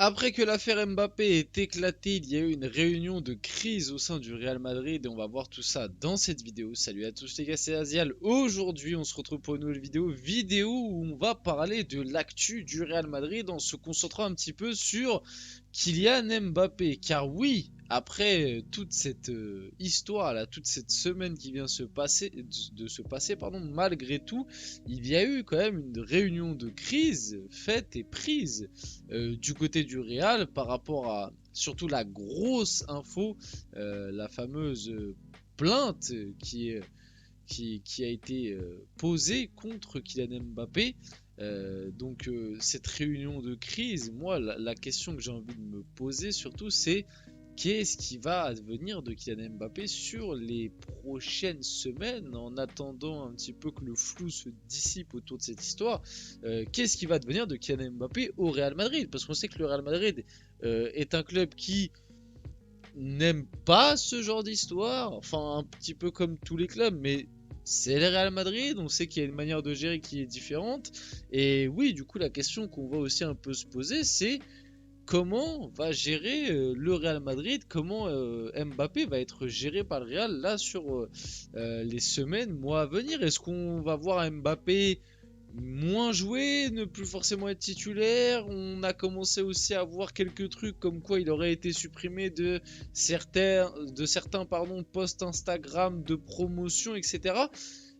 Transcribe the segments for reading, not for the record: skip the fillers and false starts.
Après que l'affaire Mbappé ait éclaté, il y a eu une réunion de crise au sein du Real Madrid et on va voir tout ça dans cette vidéo. Salut à tous les gars, c'est Azial. Aujourd'hui, on se retrouve pour une nouvelle vidéo où on va parler de l'actu du Real Madrid en se concentrant un petit peu sur Kylian Mbappé. Car oui, après toute cette histoire là, toute cette semaine qui vient de se passer, pardon, malgré tout, il y a eu quand même une réunion de crise faite et prise du côté du Real par rapport à surtout la grosse info, la fameuse plainte qui a été posée contre Kylian Mbappé. Cette réunion de crise, moi la question que j'ai envie de me poser surtout c'est qu'est-ce qui va advenir de Kylian Mbappé sur les prochaines semaines en attendant un petit peu que le flou se dissipe autour de cette histoire. Qu'est-ce qui va advenir de Kylian Mbappé au Real Madrid? Parce qu'on sait que le Real Madrid est un club qui n'aime pas ce genre d'histoire, enfin un petit peu comme tous les clubs, mais c'est le Real Madrid, on sait qu'il y a une manière de gérer qui est différente. Et oui, du coup, la question qu'on va aussi un peu se poser, c'est comment va gérer le Real Madrid, comment Mbappé va être géré par le Real là sur les semaines, mois à venir. Est-ce qu'on va voir Mbappé moins jouer, ne plus forcément être titulaire? On a commencé aussi à voir quelques trucs comme quoi il aurait été supprimé de certains posts Instagram de promotion, etc.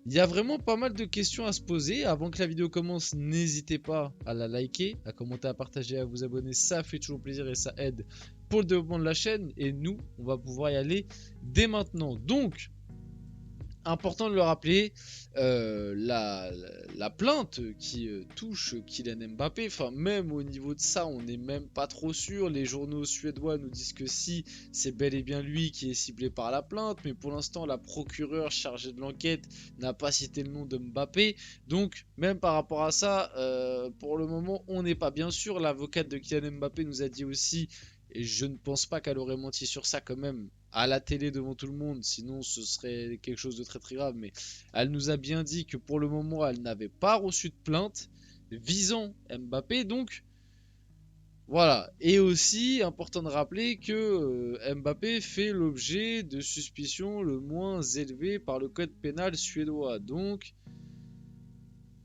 Il y a vraiment pas mal de questions à se poser. Avant que la vidéo commence, n'hésitez pas à la liker, à commenter, à partager, à vous abonner. Ça fait toujours plaisir et ça aide pour le développement de la chaîne. Et nous, on va pouvoir y aller dès maintenant. Donc, important de le rappeler, la plainte qui touche Kylian Mbappé, enfin même au niveau de ça, on n'est même pas trop sûr. Les journaux suédois nous disent que si, c'est bel et bien lui qui est ciblé par la plainte, mais pour l'instant, la procureure chargée de l'enquête n'a pas cité le nom de Mbappé. Donc, même par rapport à ça, pour le moment, on n'est pas bien sûr. L'avocate de Kylian Mbappé nous a dit aussi, et je ne pense pas qu'elle aurait menti sur ça quand même, à la télé devant tout le monde, sinon ce serait quelque chose de très très grave, mais elle nous a bien dit que pour le moment elle n'avait pas reçu de plainte visant Mbappé, donc voilà. Et aussi important de rappeler que Mbappé fait l'objet de suspicions le moins élevées par le code pénal suédois, donc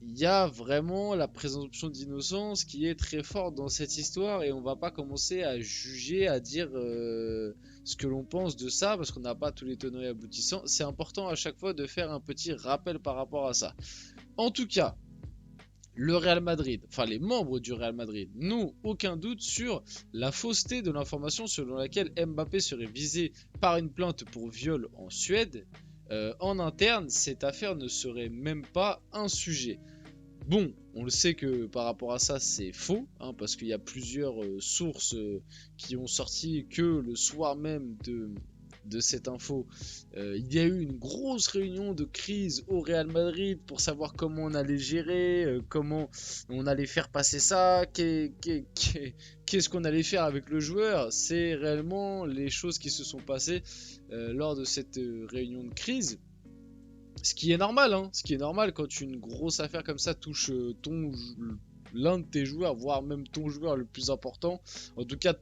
il y a vraiment la présomption d'innocence qui est très forte dans cette histoire et on va pas commencer à juger, à dire ce que l'on pense de ça parce qu'on n'a pas tous les tenants et aboutissants. C'est important à chaque fois de faire un petit rappel par rapport à ça. En tout cas, le Real Madrid, enfin les membres du Real Madrid, n'ont aucun doute sur la fausseté de l'information selon laquelle Mbappé serait visé par une plainte pour viol en Suède. En interne, cette affaire ne serait même pas un sujet. Bon, on le sait que par rapport à ça, c'est faux, hein, parce qu'il y a plusieurs sources qui ont sorti que le soir même de cette info, il y a eu une grosse réunion de crise au Real Madrid pour savoir comment on allait gérer, comment on allait faire passer ça, qu'est-ce qu'on allait faire avec le joueur. C'est réellement les choses qui se sont passées lors de cette réunion de crise. Ce qui est normal, hein. Ce qui est normal quand une grosse affaire comme ça touche l'un de tes joueurs, voire même ton joueur le plus important. En tout cas,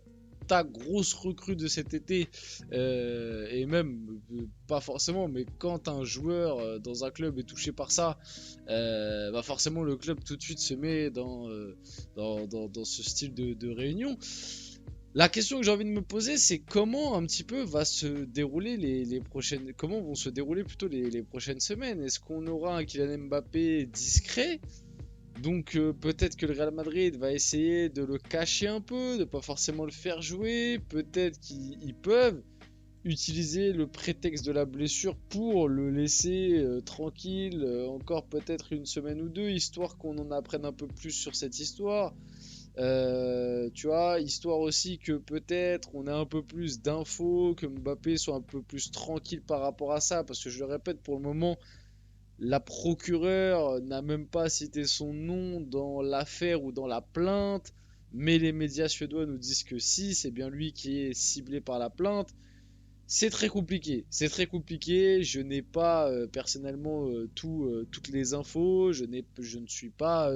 ta grosse recrue de cet été, et même pas forcément, mais quand un joueur dans un club est touché par ça, bah forcément le club tout de suite se met dans ce style de réunion. La question que j'ai envie de me poser, c'est comment un petit peu va se dérouler les prochaines, comment vont se dérouler plutôt les prochaines semaines. Est-ce qu'on aura un Kylian Mbappé discret? Donc peut-être que le Real Madrid va essayer de le cacher un peu, de pas forcément le faire jouer. Peut-être qu'ils peuvent utiliser le prétexte de la blessure pour le laisser tranquille, encore peut-être une semaine ou deux, histoire qu'on en apprenne un peu plus sur cette histoire. Tu vois, histoire aussi que peut-être on ait un peu plus d'infos, que Mbappé soit un peu plus tranquille par rapport à ça, parce que je le répète, pour le moment, la procureure n'a même pas cité son nom dans l'affaire ou dans la plainte, mais les médias suédois nous disent que si, c'est bien lui qui est ciblé par la plainte. C'est très compliqué, c'est très compliqué. Je n'ai pas personnellement toutes les infos, je ne suis pas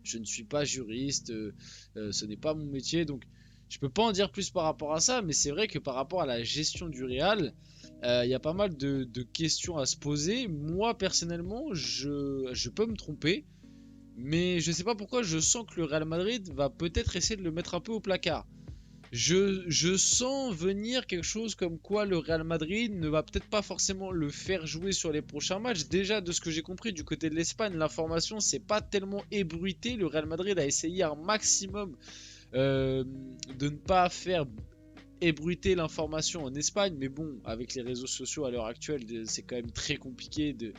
Je ne suis pas juriste, ce n'est pas mon métier, donc je peux pas en dire plus par rapport à ça, mais c'est vrai que par rapport à la gestion du Real, il y a pas mal de questions à se poser. Moi, personnellement, je peux me tromper, mais je sais pas pourquoi je sens que le Real Madrid va peut-être essayer de le mettre un peu au placard. Je sens venir quelque chose comme quoi le Real Madrid ne va peut-être pas forcément le faire jouer sur les prochains matchs. Déjà, de ce que j'ai compris du côté de l'Espagne, l'information c'est pas tellement ébruité. Le Real Madrid a essayé un maximum de ne pas faire ébruiter l'information en Espagne, mais bon, avec les réseaux sociaux à l'heure actuelle, c'est quand même très compliqué de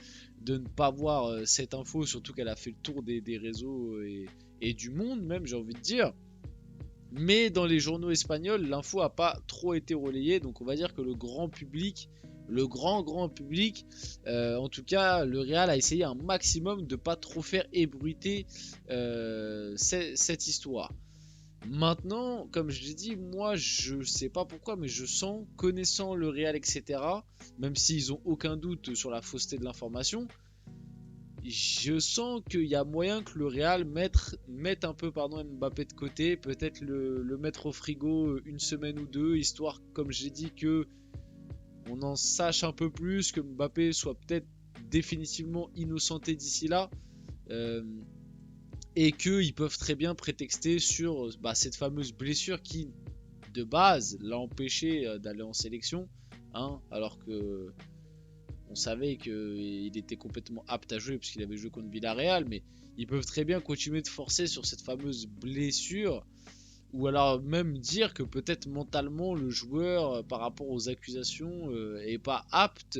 ne pas voir cette info, surtout qu'elle a fait le tour des réseaux et du monde même, j'ai envie de dire. Mais dans les journaux espagnols, l'info n'a pas trop été relayée, donc on va dire que le grand public, le grand public, en tout cas, le Real a essayé un maximum de pas trop faire ébruiter cette histoire. Maintenant, comme je l'ai dit, moi je sais pas pourquoi, mais je sens, connaissant le Real, etc., même s'ils ont aucun doute sur la fausseté de l'information, je sens qu'il y a moyen que le Real mette un peu Mbappé de côté, peut-être le mettre au frigo une semaine ou deux, histoire, comme j'ai dit, que on en sache un peu plus, que Mbappé soit peut-être définitivement innocenté d'ici là, euh, et qu'ils peuvent très bien prétexter sur cette fameuse blessure qui, de base, l'a empêché d'aller en sélection, hein, alors que on savait qu'il était complètement apte à jouer puisqu'il avait joué contre Villarreal, mais ils peuvent très bien continuer de forcer sur cette fameuse blessure, ou alors même dire que peut-être mentalement le joueur, par rapport aux accusations, est pas apte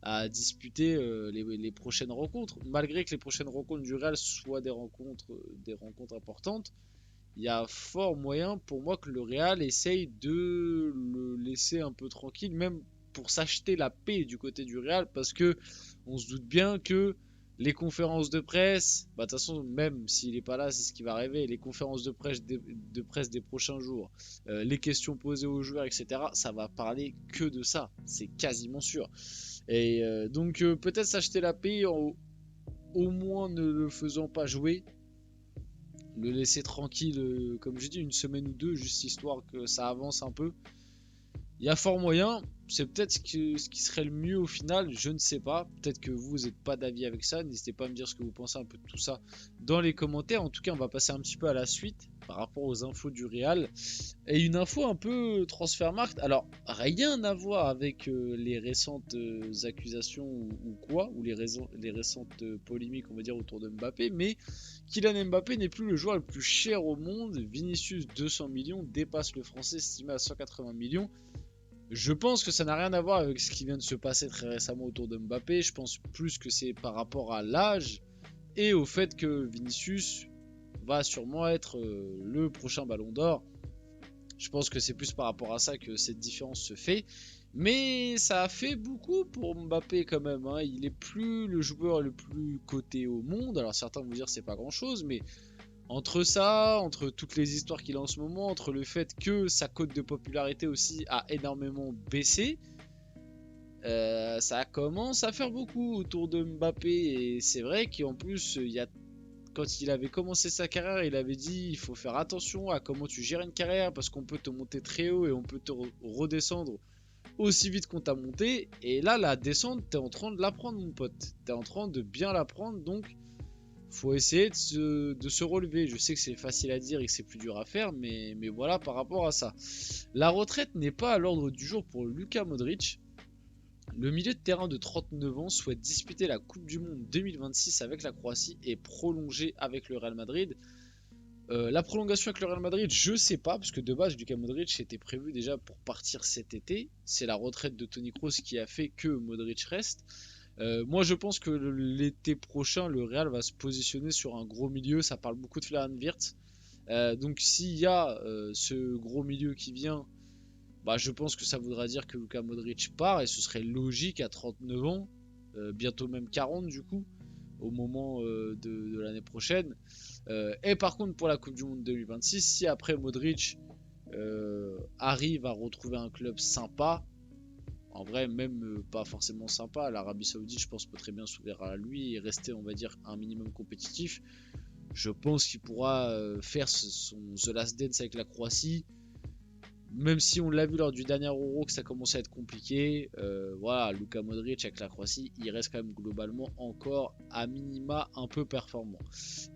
à disputer les prochaines rencontres, malgré que les prochaines rencontres du Real soient des rencontres importantes. Il y a fort moyen pour moi que le Real essaye de le laisser un peu tranquille, même pour s'acheter la paix du côté du Real, parce que on se doute bien que les conférences de presse, de toute façon, même s'il n'est pas là, c'est ce qui va arriver, les conférences de presse des prochains jours, les questions posées aux joueurs, etc., ça va parler que de ça, c'est quasiment sûr. Et donc peut-être s'acheter la paix au moins ne le faisant pas jouer, le laisser tranquille, comme je dis, une semaine ou deux, juste histoire que ça avance un peu. Il y a fort moyen, c'est peut-être ce qui serait le mieux au final, je ne sais pas. Peut-être que vous n'êtes pas d'avis avec ça, n'hésitez pas à me dire ce que vous pensez un peu de tout ça dans les commentaires. En tout cas, on va passer un petit peu à la suite par rapport aux infos du Real. Et une info un peu Transfermarkt, alors rien à voir avec les récentes accusations ou quoi, ou les récentes polémiques, on va dire, autour de Mbappé, mais Kylian Mbappé n'est plus le joueur le plus cher au monde. Vinicius 200 millions dépasse le français estimé à 180 millions. Je pense que ça n'a rien à voir avec ce qui vient de se passer très récemment autour de Mbappé. Je pense plus que c'est par rapport à l'âge et au fait que Vinicius va sûrement être le prochain Ballon d'Or. Je pense que c'est plus par rapport à ça que cette différence se fait. Mais ça a fait beaucoup pour Mbappé quand même, hein. Il est plus le joueur le plus coté au monde. Alors certains vont dire c'est pas grand chose, mais entre ça, entre toutes les histoires qu'il a en ce moment, entre le fait que sa cote de popularité aussi a énormément baissé, ça commence à faire beaucoup autour de Mbappé. Et c'est vrai qu'en plus, quand il avait commencé sa carrière, il avait dit il faut faire attention à comment tu gères une carrière parce qu'on peut te monter très haut et on peut te redescendre aussi vite qu'on t'a monté. Et là, la descente, t'es en train de l'apprendre, mon pote. T'es en train de bien l'apprendre, donc faut essayer de se relever. Je sais que c'est facile à dire et que c'est plus dur à faire, mais voilà par rapport à ça. La retraite n'est pas à l'ordre du jour pour Luka Modric. Le milieu de terrain de 39 ans souhaite disputer la Coupe du Monde 2026 avec la Croatie et prolonger avec le Real Madrid. La prolongation avec le Real Madrid, je sais pas, parce que de base, Luka Modric était prévu déjà pour partir cet été. C'est la retraite de Toni Kroos qui a fait que Modric reste. Moi, je pense que l'été prochain, le Real va se positionner sur un gros milieu. Ça parle beaucoup de Florian Wirtz. Donc, s'il y a ce gros milieu qui vient, je pense que ça voudra dire que Luka Modric part et ce serait logique à 39 ans, bientôt même 40 du coup, au moment de l'année prochaine. Et par contre, pour la Coupe du Monde 2026, si après Modric arrive à retrouver un club sympa, en vrai, même pas forcément sympa, l'Arabie Saoudite, je pense, peut très bien s'ouvrir à lui et rester, on va dire, un minimum compétitif. Je pense qu'il pourra faire son The Last Dance avec la Croatie. Même si on l'a vu lors du dernier Euro que ça commençait à être compliqué, voilà, Luka Modric avec la Croatie, il reste quand même globalement encore à minima un peu performant.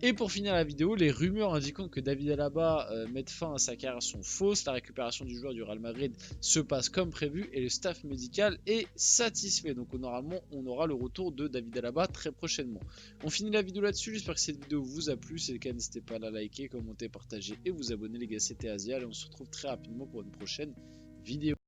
Et pour finir la vidéo, les rumeurs indiquant que David Alaba mette fin à sa carrière sont fausses. La récupération du joueur du Real Madrid se passe comme prévu et le staff médical est satisfait. Donc normalement, on aura le retour de David Alaba très prochainement. On finit la vidéo là-dessus. J'espère que cette vidéo vous a plu. Si c'est le cas, n'hésitez pas à la liker, commenter, partager et vous abonner les gars. C'était Asia et on se retrouve très rapidement pour une prochaine vidéo.